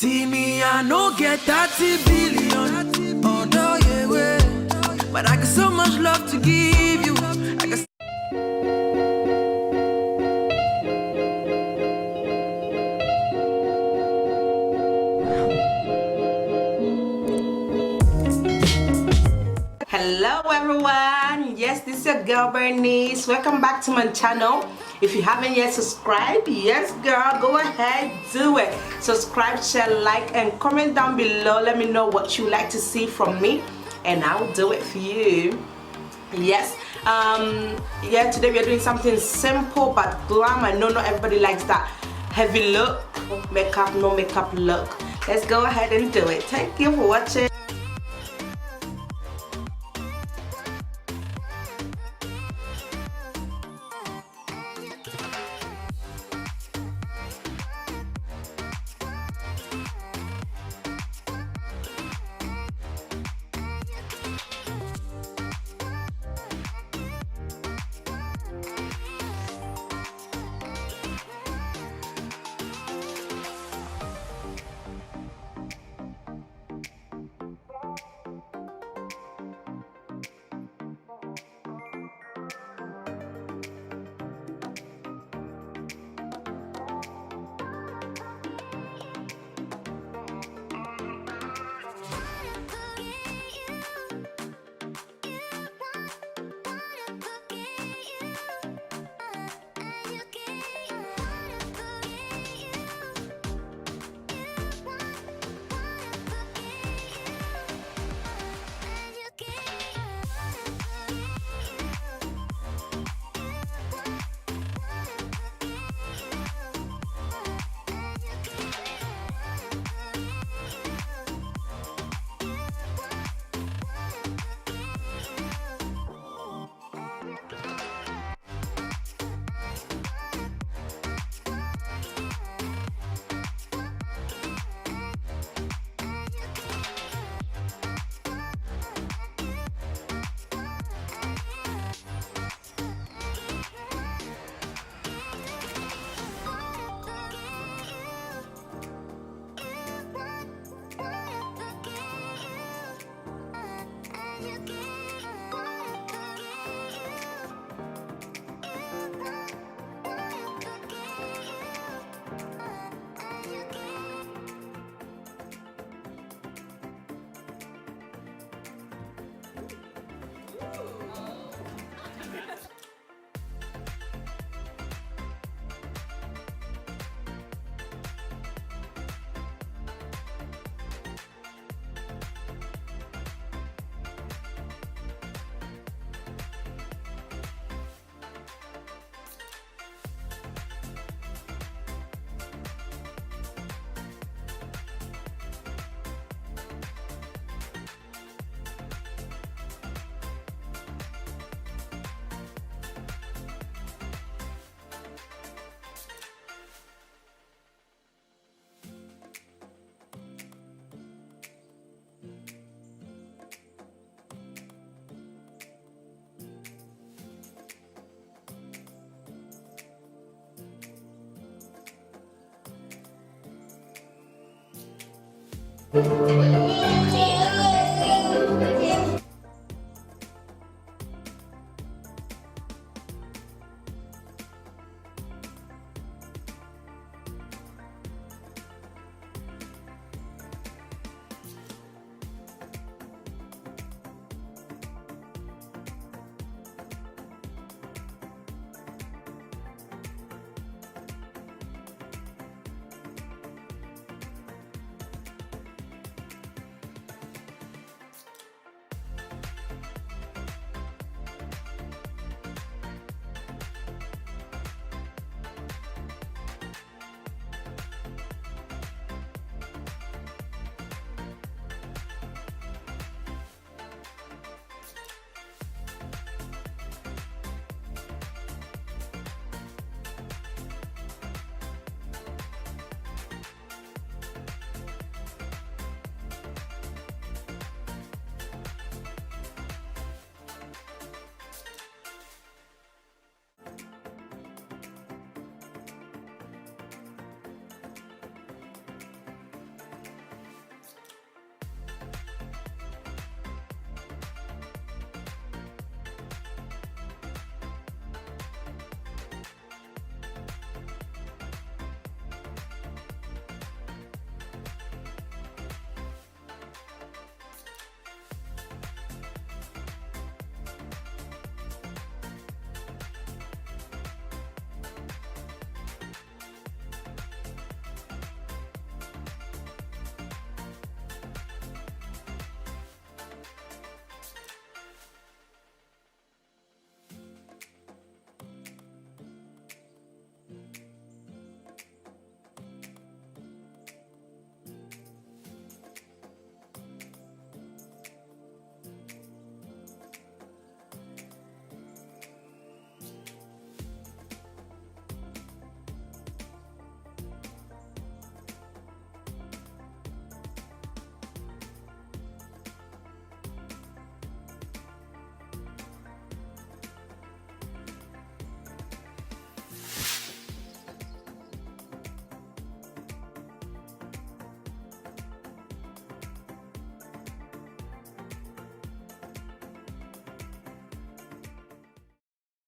See me, I no get 30 billion. Oh no, yeah, way. But I got so much love to give you. I got Hello everyone, yes, this is your girl Bernice. Welcome back to my channel. If you haven't yet subscribed, yes girl, go ahead, do it. Subscribe, share, like, and comment down below. Let me know what you like to see from me and I'll do it for you. Yes, yeah, today we are doing something simple but glam. I know not everybody likes that heavy look, makeup, no makeup look. Let's go ahead and do it. Thank you for watching.